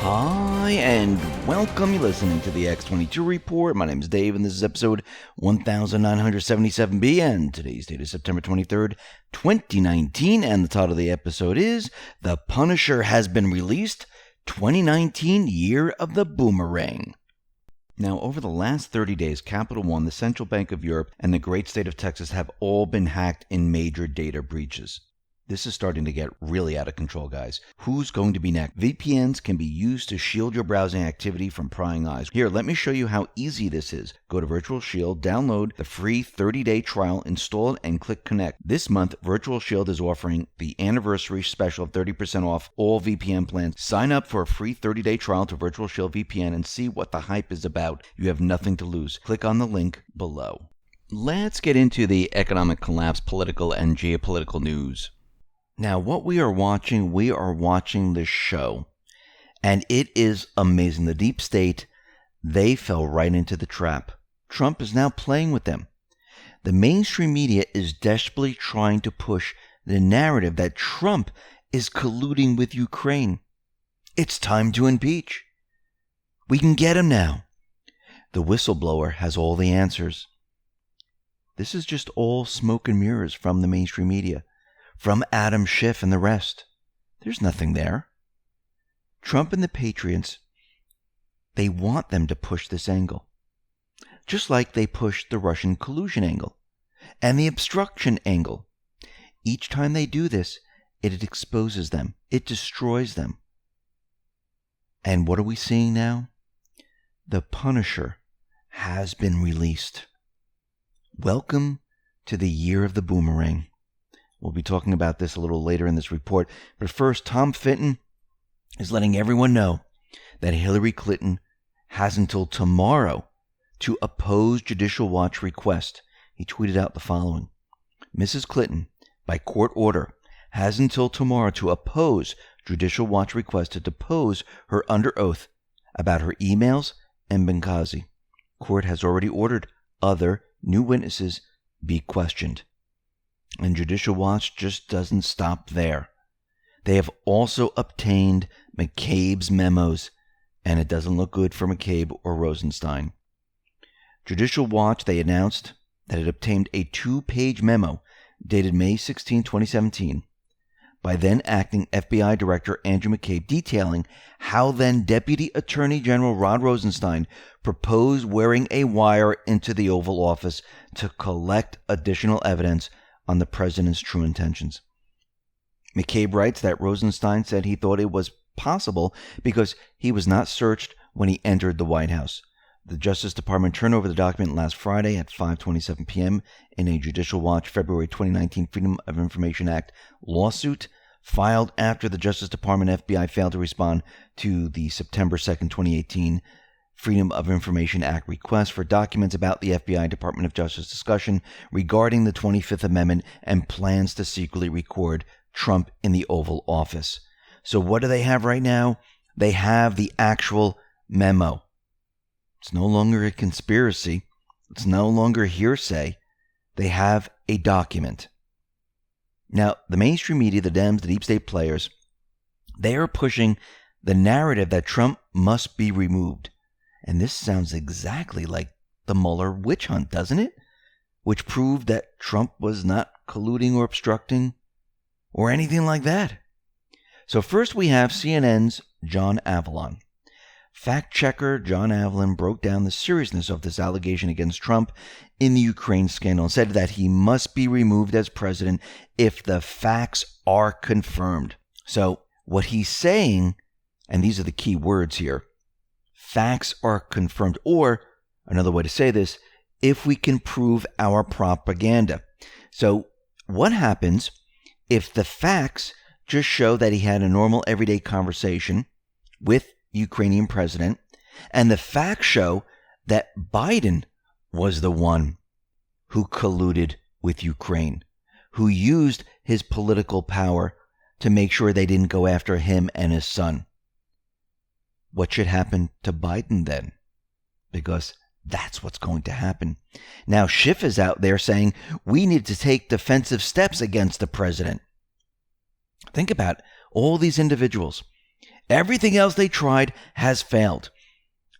Hi, and welcome. You're listening to the X22 Report. My name is Dave, and this is episode 1977B, and today's date is September 23rd, 2019, and the title of the episode is The Punisher Has Been Released, 2019 Year of the Boomerang. Now, over the last 30 days, Capital One, the Central Bank of Europe, and the great state of Texas have all been hacked in major data breaches. This is starting to get really out of control, guys. Who's going to be next? VPNs can be used to shield your browsing activity from prying eyes. Here, let me show you how easy this is. Go to Virtual Shield, download the free 30-day trial, install it, and click Connect. This month, Virtual Shield is offering the anniversary special of 30% off all VPN plans. Sign up for a free 30-day trial to Virtual Shield VPN and see what the hype is about. You have nothing to lose. Click on the link below. Let's get into the economic collapse, political, and geopolitical news. Now, what we are watching this show, and it is amazing. The deep state, they fell right into the trap. Trump is now playing with them. The mainstream media is desperately trying to push the narrative that Trump is colluding with Ukraine. It's time to impeach. We can get him now. The whistleblower has all the answers. This is just all smoke and mirrors from the mainstream media. From Adam Schiff and the rest. There's nothing there. Trump and the patriots, they want them to push this angle. Just like they pushed the Russian collusion angle and the obstruction angle. Each time they do this, it exposes them. It destroys them. And what are we seeing now? The Punisher has been released. Welcome to the year of the Boomerang. We'll be talking about this a little later in this report. But first, Tom Fitton is letting everyone know that Hillary Clinton has until tomorrow to oppose Judicial Watch request. He tweeted out the following. Mrs. Clinton, by court order, has until tomorrow to oppose Judicial Watch request to depose her under oath about her emails and Benghazi. Court has already ordered other new witnesses be questioned. And Judicial Watch just doesn't stop there. They have also obtained McCabe's memos, and it doesn't look good for McCabe or Rosenstein. Judicial Watch, they announced that it obtained a 2-page memo dated May 16, 2017, by then acting FBI Director Andrew McCabe, detailing how then Deputy Attorney General Rod Rosenstein proposed wearing a wire into the Oval Office to collect additional evidence on the president's true intentions. McCabe writes that Rosenstein said he thought it was possible because he was not searched when he entered the White House. The Justice Department turned over the document last Friday at 5:27 p.m. in a Judicial Watch February 2019 Freedom of Information Act lawsuit filed after the Justice Department FBI failed to respond to the September 2nd, 2018 Freedom of Information Act request for documents about the FBI Department of Justice discussion regarding the 25th Amendment and plans to secretly record Trump in the Oval Office. So what do they have right now? They have the actual memo. It's no longer a conspiracy. It's no longer hearsay. They have a document. Now, the mainstream media, the Dems, the deep state players, they are pushing the narrative that Trump must be removed. And this sounds exactly like the Mueller witch hunt, doesn't it? Which proved that Trump was not colluding or obstructing or anything like that. So first we have CNN's John Avlon. Fact-checker John Avlon broke down the seriousness of this allegation against Trump in the Ukraine scandal and said that he must be removed as president if the facts are confirmed. So what he's saying, and these are the key words here, facts are confirmed, or another way to say this, if we can prove our propaganda. So what happens if the facts just show that he had a normal everyday conversation with the Ukrainian president, and the facts show that Biden was the one who colluded with Ukraine, who used his political power to make sure they didn't go after him and his son? What should happen to Biden then? Because that's what's going to happen. Now, Schiff is out there saying we need to take defensive steps against the president. Think about all these individuals. Everything else they tried has failed.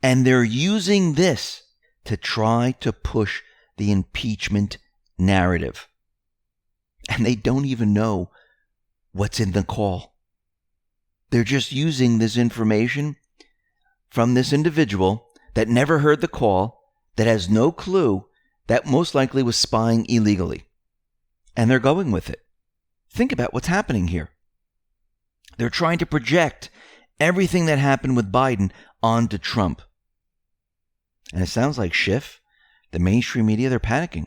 And they're using this to try to push the impeachment narrative. And they don't even know what's in the call. They're just using this information from this individual that never heard the call, that has no clue, that most likely was spying illegally. And they're going with it. Think about what's happening here. They're trying to project everything that happened with Biden onto Trump. And it sounds like Schiff, the mainstream media, they're panicking.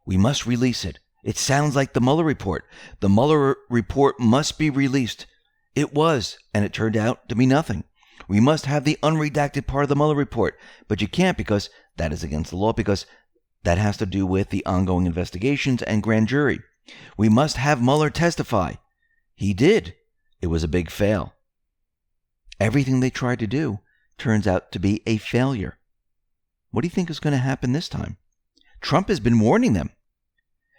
We must release it. It sounds like the Mueller report. The Mueller report must be released. It was, and it turned out to be nothing. We must have the unredacted part of the Mueller report. But you can't, because that is against the law, because that has to do with the ongoing investigations and grand jury. We must have Mueller testify. He did. It was a big fail. Everything they tried to do turns out to be a failure. What do you think is going to happen this time? Trump has been warning them.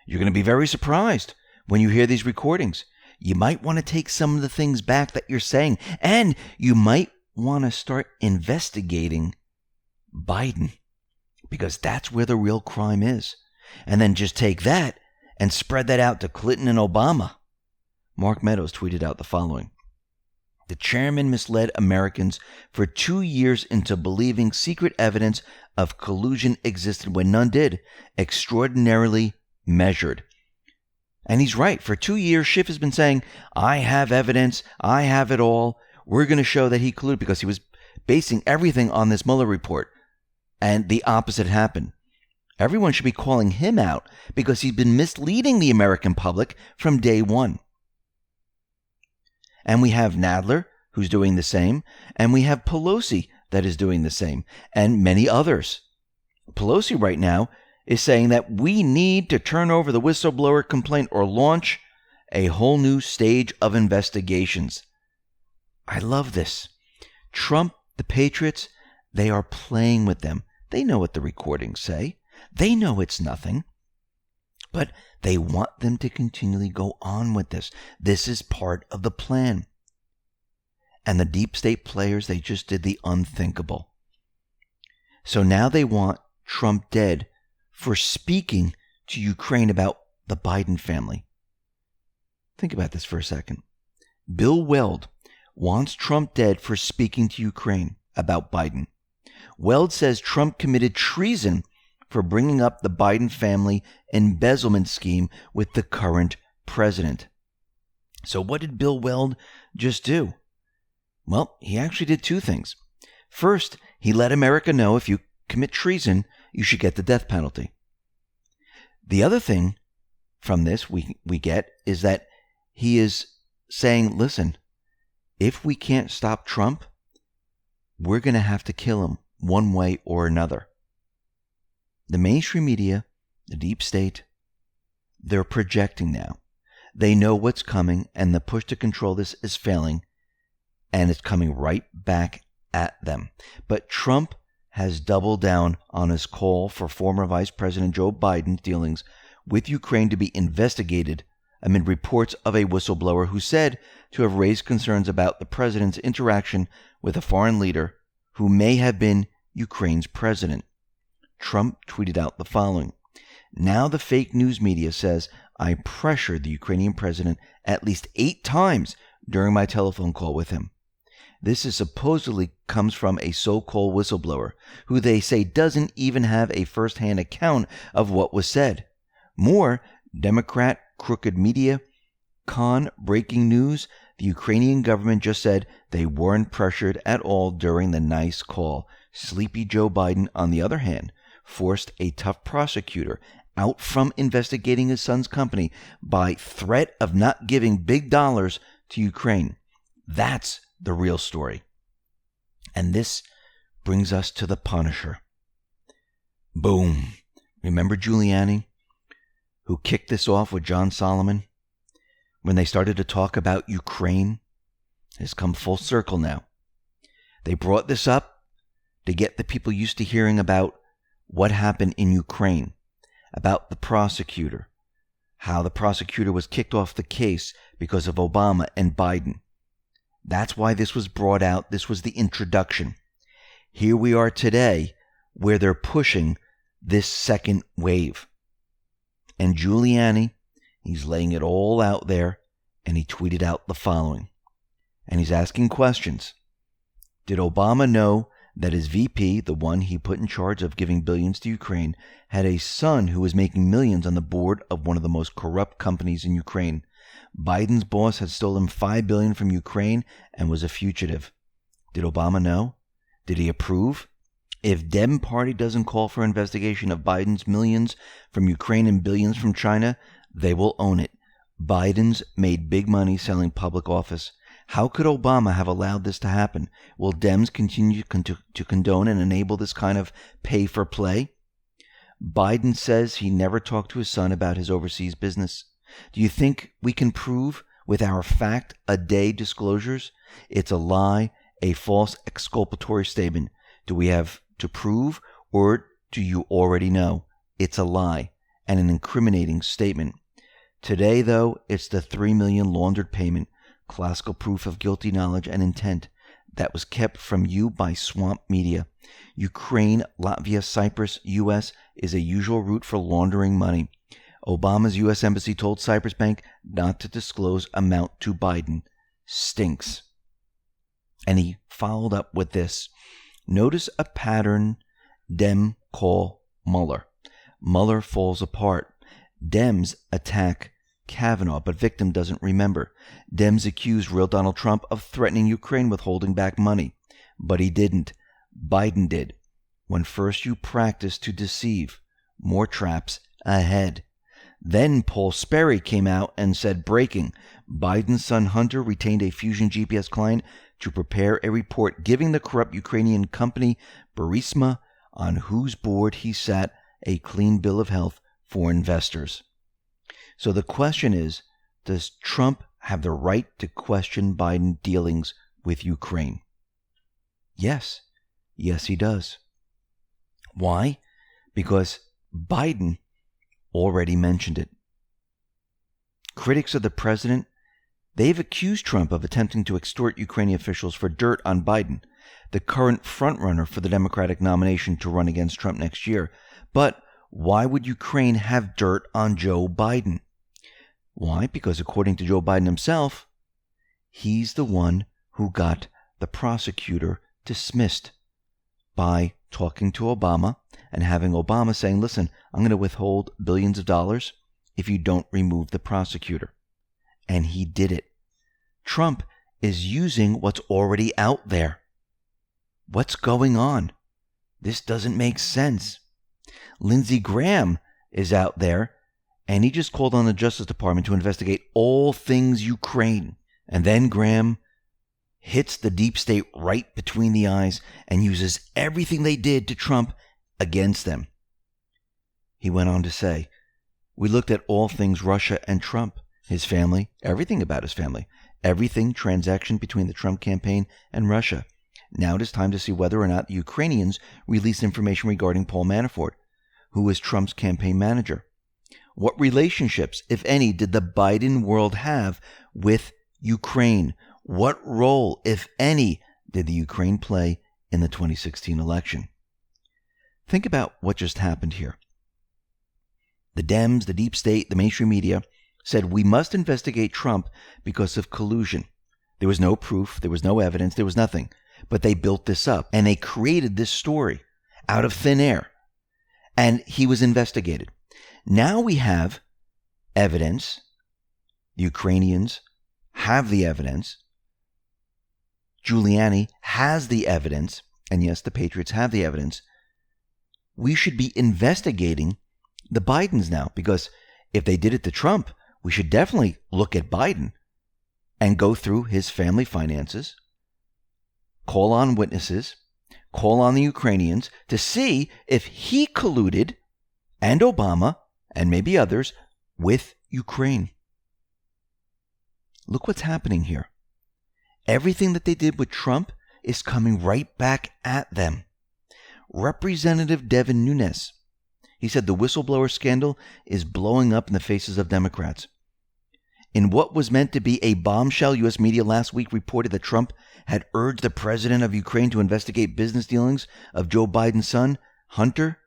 You're going to be very surprised when you hear these recordings. You might want to take some of the things back that you're saying, and you might want to start investigating Biden, because that's where the real crime is. And then just take that and spread that out to Clinton and Obama. Mark Meadows tweeted out the following. The chairman misled Americans for 2 years into believing secret evidence of collusion existed when none did. Extraordinarily measured. And he's right. For 2 years, Schiff has been saying, I have evidence. I have it all. We're going to show that he colluded, because he was basing everything on this Mueller report. And the opposite happened. Everyone should be calling him out, because he's been misleading the American public from day one. And we have Nadler, who's doing the same. And we have Pelosi that is doing the same. And many others. Pelosi right now is saying that we need to turn over the whistleblower complaint or launch a whole new stage of investigations. I love this. Trump, the patriots, they are playing with them. They know what the recordings say. They know it's nothing. But they want them to continually go on with this. This is part of the plan. And the deep state players, they just did the unthinkable. So now they want Trump dead for speaking to Ukraine about the Biden family. Think about this for a second. Bill Weld wants Trump dead for speaking to Ukraine about Biden. Weld says Trump committed treason for bringing up the Biden family embezzlement scheme with the current president. So what did Bill Weld just do? Well, he actually did two things. First, he let America know if you commit treason, you should get the death penalty. The other thing from this we get is that he is saying, listen, if we can't stop Trump, we're going to have to kill him one way or another. The mainstream media, the deep state, they're projecting now. They know what's coming, and the push to control this is failing, and it's coming right back at them. But Trump has doubled down on his call for former Vice President Joe Biden's dealings with Ukraine to be investigated amid reports of a whistleblower who said to have raised concerns about the president's interaction with a foreign leader who may have been Ukraine's president. Trump tweeted out the following. Now the fake news media says I pressured the Ukrainian president at least 8 times during my telephone call with him. This is supposedly comes from a so-called whistleblower who they say doesn't even have a first-hand account of what was said. More, Democrat crooked media, breaking news, the Ukrainian government just said they weren't pressured at all during the nice call. Sleepy Joe Biden, on the other hand, forced a tough prosecutor out from investigating his son's company by threat of not giving big dollars to Ukraine. That's the real story. And this brings us to the Punisher. Boom. Remember Giuliani, who kicked this off with John Solomon when they started to talk about Ukraine? It's come full circle now. They brought this up to get the people used to hearing about what happened in Ukraine, about the prosecutor, how the prosecutor was kicked off the case because of Obama and Biden. That's why this was brought out. This was the introduction. Here we are today where they're pushing this second wave. And Giuliani, he's laying it all out there, and he tweeted out the following. And he's asking questions. Did Obama know that his VP, the one he put in charge of giving billions to Ukraine, had a son who was making millions on the board of one of the most corrupt companies in Ukraine? Biden's boss had stolen $5 billion from Ukraine and was a fugitive. Did Obama know? Did he approve? If Dem Party doesn't call for investigation of Biden's millions from Ukraine and billions from China, they will own it. Biden's made big money selling public office. How could Obama have allowed this to happen? Will Dems continue to condone and enable this kind of pay for play? Biden says he never talked to his son about his overseas business. Do you think we can prove with our fact-a-day disclosures? It's a lie, a false exculpatory statement. Do we have to prove, or do you already know? It's a lie and an incriminating statement. Today, though, it's the $3 million laundered payment, classical proof of guilty knowledge and intent, that was kept from you by swamp media. Ukraine, Latvia, Cyprus, U.S. is a usual route for laundering money. Obama's U.S. Embassy told Cyprus Bank not to disclose amount to Biden. Stinks. And he followed up with this. Notice a pattern Dem call Mueller. Mueller falls apart. Dems attack Kavanaugh, but victim doesn't remember. Dems accused real Donald Trump of threatening Ukraine with holding back money, but he didn't. Biden did. When first you practice to deceive, more traps ahead. Then Paul Sperry came out and said, breaking, Biden's son Hunter retained a Fusion GPS client to prepare a report giving the corrupt Ukrainian company Burisma, on whose board he sat, a clean bill of health for investors. So the question is, does Trump have the right to question Biden dealings with Ukraine? Yes. Yes, he does. Why? Because Biden already mentioned it. Critics of the president, they've accused Trump of attempting to extort Ukrainian officials for dirt on Biden, the current frontrunner for the Democratic nomination to run against Trump next year. But why would Ukraine have dirt on Joe Biden? Why? Because according to Joe Biden himself, he's the one who got the prosecutor dismissed by talking to Obama and having Obama saying, listen, I'm going to withhold billions of dollars if you don't remove the prosecutor. And he did it. Trump is using what's already out there. What's going on? This doesn't make sense. Lindsey Graham is out there, and he just called on the Justice Department to investigate all things Ukraine. And then Graham hits the deep state right between the eyes and uses everything they did to Trump against them. He went on to say, we looked at all things Russia and Trump, his family, everything about his family, everything transaction between the Trump campaign and Russia. Now it is time to see whether or not the Ukrainians released information regarding Paul Manafort, who is Trump's campaign manager. What relationships, if any, did the Biden world have with Ukraine? What role, if any, did the Ukraine play in the 2016 election? Think about what just happened here. The Dems, the deep state, the mainstream media said we must investigate Trump because of collusion. There was no proof, there was no evidence, there was nothing. But they built this up and they created this story out of thin air. And he was investigated. Now we have evidence. The Ukrainians have the evidence. Giuliani has the evidence. And yes, the patriots have the evidence. We should be investigating the Bidens now, because if they did it to Trump, we should definitely look at Biden and go through his family finances, call on witnesses, call on the Ukrainians to see if he colluded, and Obama, and maybe others, with Ukraine. Look what's happening here. Everything that they did with Trump is coming right back at them. Representative Devin Nunes, he said the whistleblower scandal is blowing up in the faces of Democrats. In what was meant to be a bombshell, U.S. media last week reported that Trump had urged the president of Ukraine to investigate business dealings of Joe Biden's son, Hunter.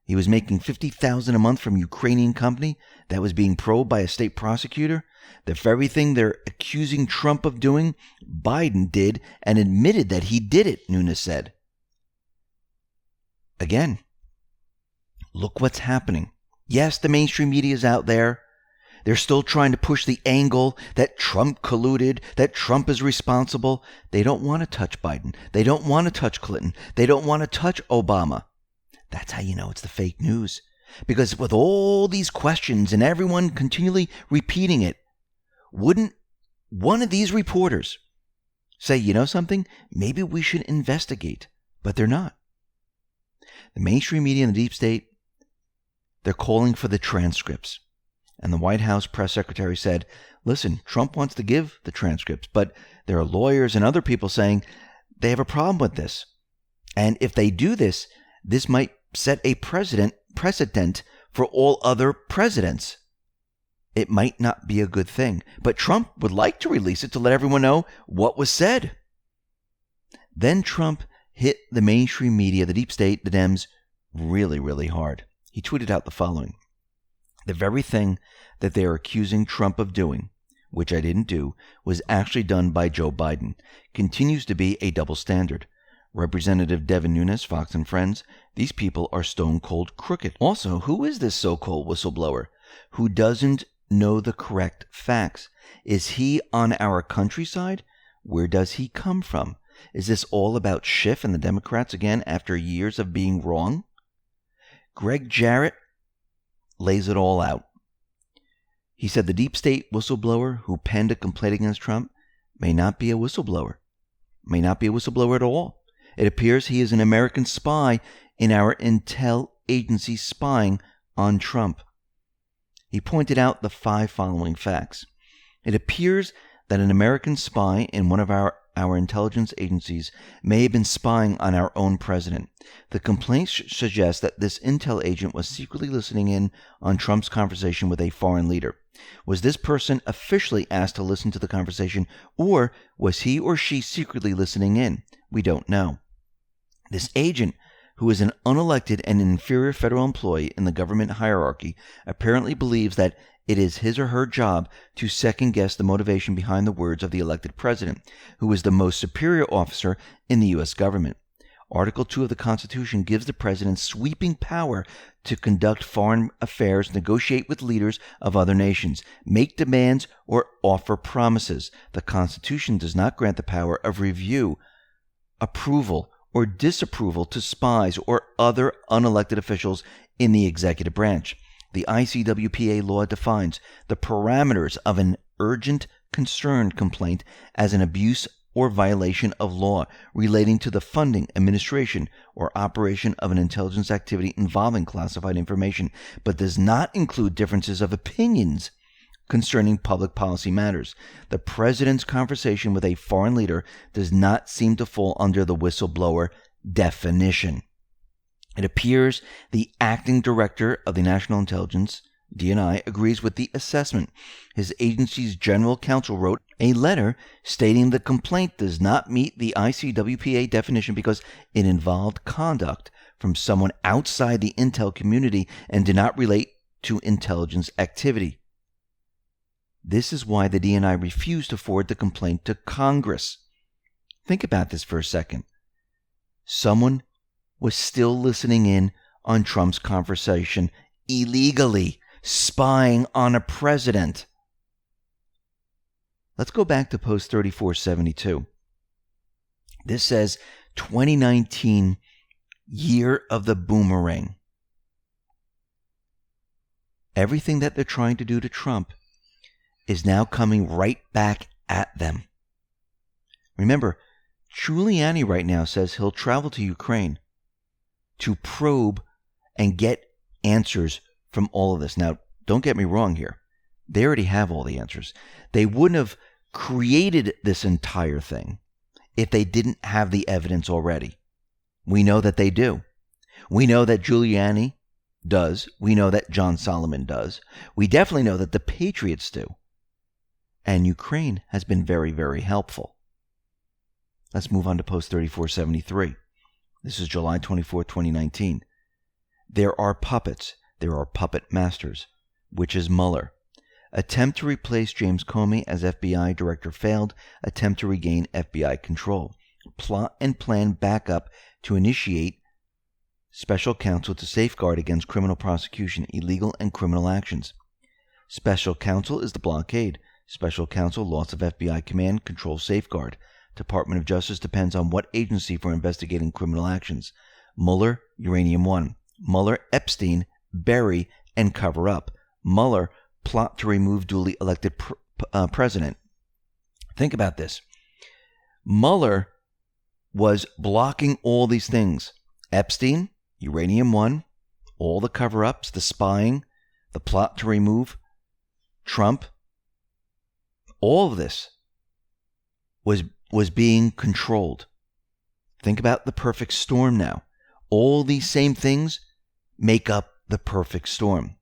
He was making $50,000 a month from a Ukrainian company that was being probed by a state prosecutor. The very thing they're accusing Trump of doing, Biden did and admitted that he did it, Nunes said. Again, look what's happening. Yes, the mainstream media is out there. They're still trying to push the angle that Trump colluded, that Trump is responsible. They don't want to touch Biden. They don't want to touch Clinton. They don't want to touch Obama. That's how you know it's the fake news. Because with all these questions and everyone continually repeating it, wouldn't one of these reporters say, you know something, maybe we should investigate? But they're not. The mainstream media and the deep state, they're calling for the transcripts. And the White House press secretary said, listen, Trump wants to give the transcripts, but there are lawyers and other people saying they have a problem with this. And if they do this, this might set a precedent for all other presidents. It might not be a good thing, but Trump would like to release it to let everyone know what was said. Then Trump hit the mainstream media, the deep state, the Dems, really, really hard. He tweeted out the following. The very thing that they are accusing Trump of doing, which I didn't do, was actually done by Joe Biden. Continues to be a double standard. Representative Devin Nunes, Fox and Friends, these people are stone cold crooked. Also, who is this so-called whistleblower who doesn't know the correct facts? Is he on our countryside? Where does he come from? Is this all about Schiff and the Democrats again after years of being wrong? Greg Jarrett lays it all out. He said the deep state whistleblower who penned a complaint against Trump may not be a whistleblower. May not be a whistleblower at all. It appears he is an American spy in our intel agency spying on Trump. He pointed out the 5 following facts. It appears that an American spy in one of our intelligence agencies may have been spying on our own president. The complaint suggests that this intel agent was secretly listening in on Trump's conversation with a foreign leader. Was this person officially asked to listen to the conversation, or was he or she secretly listening in? We don't know. This agent, who is an unelected and inferior federal employee in the government hierarchy, apparently believes that it is his or her job to second-guess the motivation behind the words of the elected president, who is the most superior officer in the U.S. government. Article 2 of the Constitution gives the president sweeping power to conduct foreign affairs, negotiate with leaders of other nations, make demands, or offer promises. The Constitution does not grant the power of review, approval, or disapproval to spies or other unelected officials in the executive branch. The ICWPA law defines the parameters of an urgent concern complaint as an abuse or violation of law relating to the funding, administration, or operation of an intelligence activity involving classified information, but does not include differences of opinions concerning public policy matters. The president's conversation with a foreign leader does not seem to fall under the whistleblower definition. It appears the acting director of the National Intelligence, DNI, agrees with the assessment. His agency's general counsel wrote a letter stating the complaint does not meet the ICWPA definition because it involved conduct from someone outside the intel community and did not relate to intelligence activity. This is why the DNI refused to forward the complaint to Congress. Think about this for a second. Someone was still listening in on Trump's conversation illegally, spying on a president. Let's go back to post 3472. This says 2019, year of the boomerang. Everything that they're trying to do to Trump is now coming right back at them. Remember, Giuliano right now says he'll travel to Ukraine to probe and get answers from all of this. Now, don't get me wrong here. They already have all the answers. They wouldn't have created this entire thing if they didn't have the evidence already. We know that they do. We know that Giuliani does. We know that John Solomon does. We definitely know that the patriots do. And Ukraine has been very, very helpful. Let's move on to Post 3473. This is July 24, 2019. There are puppets. There are puppet masters. Which is Mueller. Attempt to replace James Comey as FBI director failed. Attempt to regain FBI control. Plot and plan backup to initiate special counsel to safeguard against criminal prosecution, illegal and criminal actions. Special counsel is the blockade. Special counsel, loss of FBI command, control, safeguard. Department of Justice depends on what agency for investigating criminal actions. Mueller, Uranium One. Mueller, Epstein, bury and cover up. Mueller, plot to remove duly elected president. Think about this. Mueller was blocking all these things. Epstein, Uranium One, all the cover-ups, the spying, the plot to remove Trump. All of this was being controlled. Think about the perfect storm now. All these same things make up the perfect storm.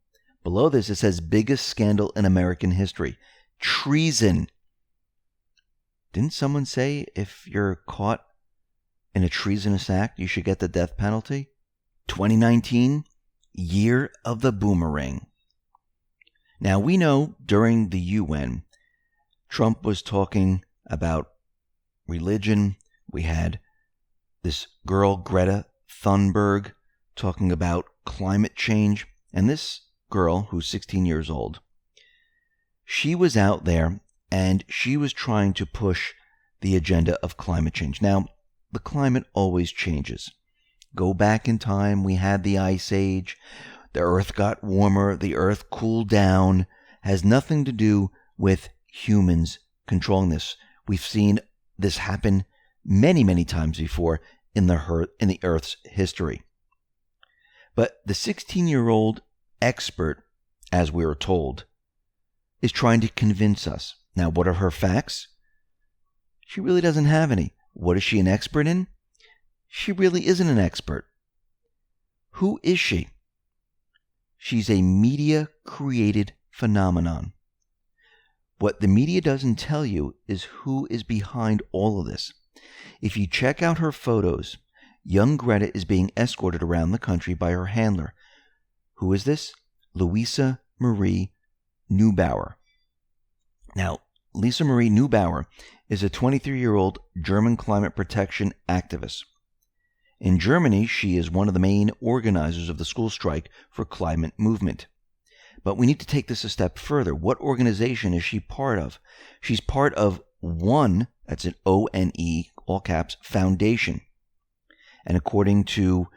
Below this, it says, biggest scandal in American history. Treason. Didn't someone say if you're caught in a treasonous act, you should get the death penalty? 2019, year of the boomerang. Now, we know during the UN, Trump was talking about religion. We had this girl, Greta Thunberg, talking about climate change. And this girl, who's 16 years old, she was out there and she was trying to push the agenda of climate change. Now, the climate always changes. Go back in time, we had the Ice Age, the Earth got warmer, the Earth cooled down. Has nothing to do with humans controlling this. We've seen this happen many, many times before in the Earth's history. But the 16-year-old expert, as we are told, is trying to convince us. Now, what are her facts? She really doesn't have any. What is she an expert in? She really isn't an expert. Who is she? She's a media-created phenomenon. What the media doesn't tell you is who is behind all of this. If you check out her photos, young Greta is being escorted around the country by her handler. Who is this? Lisa Marie Neubauer. Now, Lisa Marie Neubauer is a 23-year-old German climate protection activist. In Germany, she is one of the main organizers of the school strike for climate movement. But we need to take this a step further. What organization is she part of? She's part of ONE, that's an O-N-E, all caps, foundation. And according to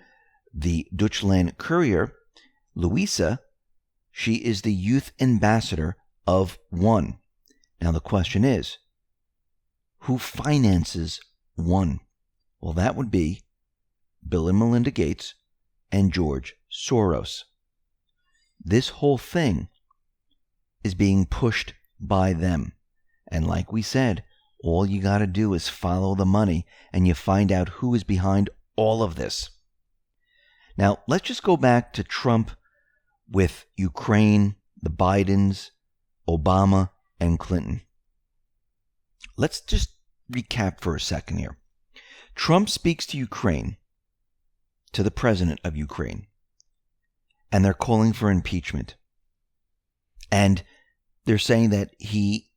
the Deutschland Courier, Louisa, she is the youth ambassador of ONE. Now the question is, who finances ONE? Well, that would be Bill and Melinda Gates and George Soros. This whole thing is being pushed by them. And like we said, all you got to do is follow the money and you find out who is behind all of this. Now, let's just go back to Trump with Ukraine, the Bidens, Obama, and Clinton. Let's just recap for a second here. Trump speaks to Ukraine, to the president of Ukraine, and they're calling for impeachment. And they're saying that he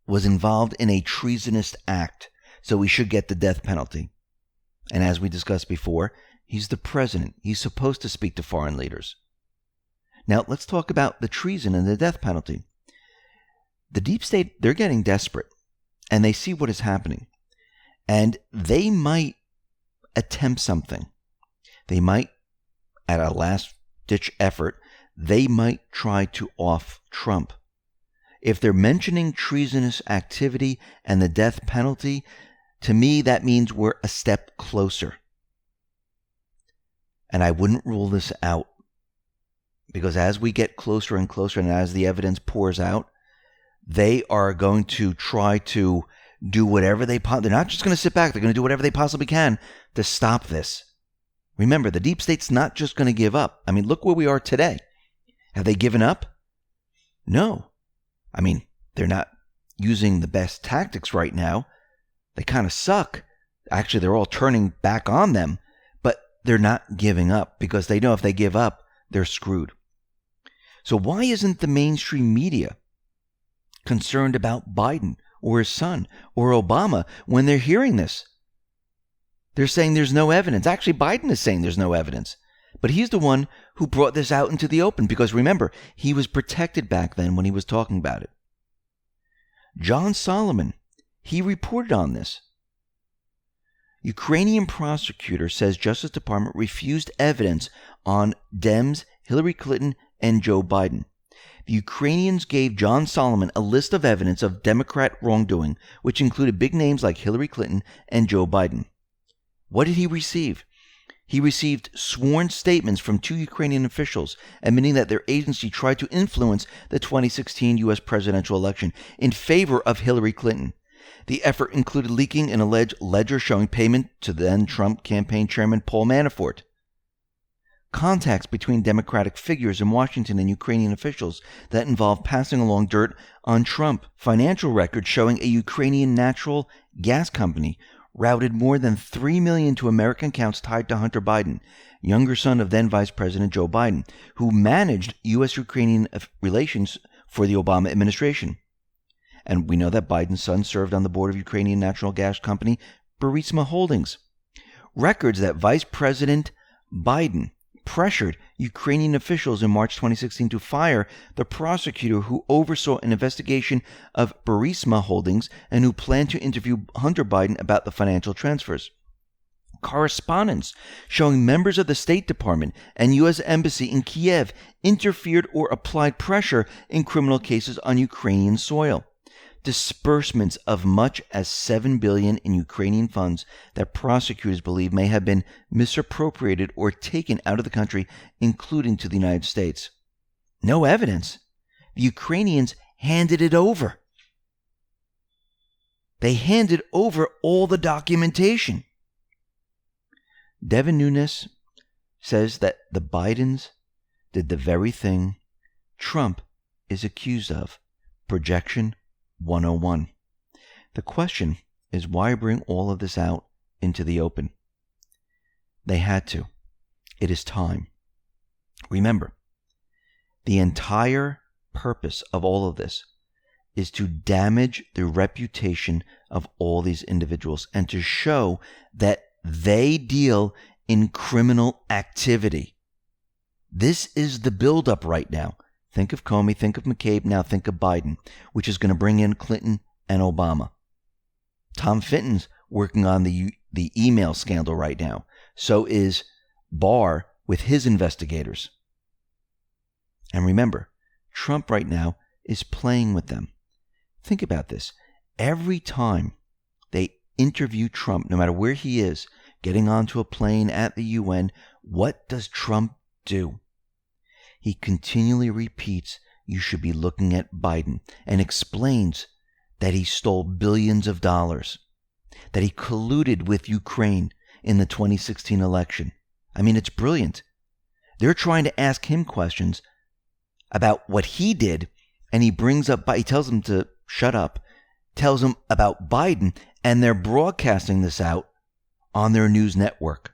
was involved in a treasonous act, so he should get the death penalty. And as we discussed before, he's the president. He's supposed to speak to foreign leaders. Now, let's talk about the treason and the death penalty. The deep state, they're getting desperate, and they see what is happening. And they might attempt something. They might, at a last-ditch effort, they might try to off Trump. If they're mentioning treasonous activity and the death penalty, to me, that means we're a step closer. And I wouldn't rule this out. Because as we get closer and closer, and as the evidence pours out, they are going to try to do whatever they possibly. They're not just going to sit back. They're going to do whatever they possibly can to stop this. Remember, the deep state's not just going to give up. I mean, look where we are today. Have they given up? No. I mean, they're not using the best tactics right now. They kind of suck. Actually, they're all turning back on them, but they're not giving up because they know if they give up, they're screwed. So why isn't the mainstream media concerned about Biden or his son or Obama when they're hearing this? They're saying there's no evidence. Actually, Biden is saying there's no evidence. But he's the one who brought this out into the open because remember, he was protected back then when he was talking about it. John Solomon, he reported on this. Ukrainian prosecutor says Justice Department refused evidence on Dems, Hillary Clinton, and Joe Biden. The Ukrainians gave John Solomon a list of evidence of Democrat wrongdoing, which included big names like Hillary Clinton and Joe Biden. What did he receive? He received sworn statements from 2 Ukrainian officials admitting that their agency tried to influence the 2016 U.S. presidential election in favor of Hillary Clinton. The effort included leaking an alleged ledger showing payment to then Trump campaign chairman Paul Manafort. Contacts between Democratic figures in Washington and Ukrainian officials that involved passing along dirt on Trump. Financial records showing a Ukrainian natural gas company routed more than $3 million to American accounts tied to Hunter Biden, younger son of then Vice President Joe Biden, who managed U.S.-Ukrainian relations for the Obama administration. And we know that Biden's son served on the board of Ukrainian natural gas company Burisma Holdings. Records that Vice President Biden pressured Ukrainian officials in March 2016 to fire the prosecutor who oversaw an investigation of Burisma Holdings and who planned to interview Hunter Biden about the financial transfers. Correspondence showing members of the State Department and U.S. Embassy in Kiev interfered or applied pressure in criminal cases on Ukrainian soil. Disbursements of much as $7 billion in Ukrainian funds that prosecutors believe may have been misappropriated or taken out of the country, including to the United States. No evidence. The Ukrainians handed it over. They handed over all the documentation. Devin Nunes says that the Bidens did the very thing Trump is accused of. Projection 101. The question is why bring all of this out into the open? They had to. It is time. Remember, the entire purpose of all of this is to damage the reputation of all these individuals and to show that they deal in criminal activity. This is the buildup right now. Think of Comey, think of McCabe, now think of Biden, which is going to bring in Clinton and Obama. Tom Fitton's working on the email scandal right now. So is Barr with his investigators. And remember, Trump right now is playing with them. Think about this. Every time they interview Trump, no matter where he is, getting onto a plane at the UN, what does Trump do? He continually repeats, you should be looking at Biden, and explains that he stole billions of dollars, that he colluded with Ukraine in the 2016 election. I mean, it's brilliant. They're trying to ask him questions about what he did, and he tells them to shut up, tells them about Biden, and they're broadcasting this out on their news network.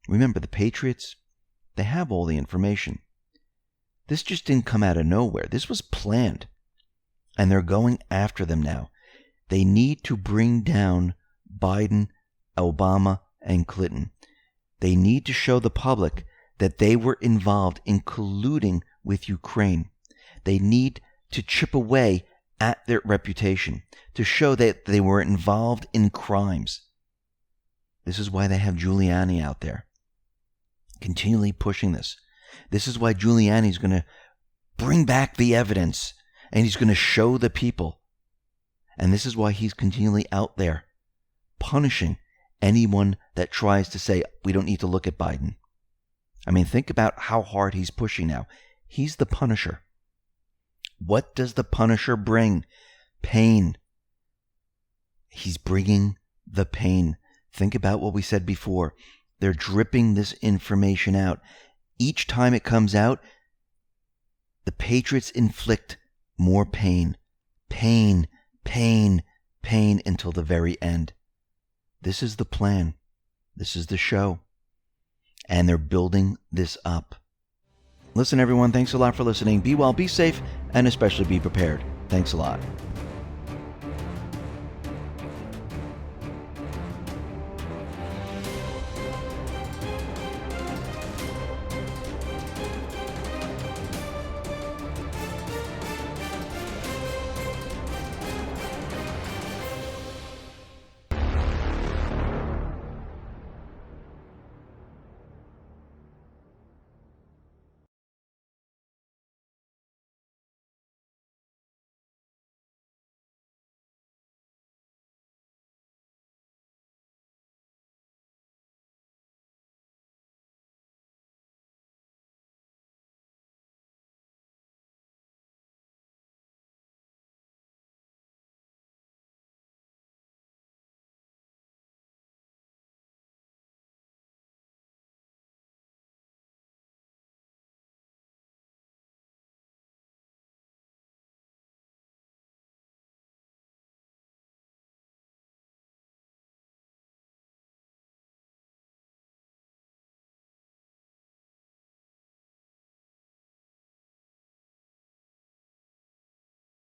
Remember, the patriots, they have all the information. This just didn't come out of nowhere. This was planned. And they're going after them now. They need to bring down Biden, Obama, and Clinton. They need to show the public that they were involved in colluding with Ukraine. They need to chip away at their reputation, to show that they were involved in crimes. This is why they have Giuliani out there, continually pushing this. This is why Giuliani's going to bring back the evidence, and he's going to show the people. And this is why he's continually out there punishing anyone that tries to say, we don't need to look at Biden. I mean, think about how hard he's pushing now. He's the Punisher. What does the Punisher bring? Pain. He's bringing the pain. Think about what we said before. They're dripping this information out. Each time it comes out, the patriots inflict more pain, pain, pain, pain until the very end. This is the plan. This is the show. And they're building this up. Listen, everyone, thanks a lot for listening. Be well, be safe, and especially be prepared. Thanks a lot.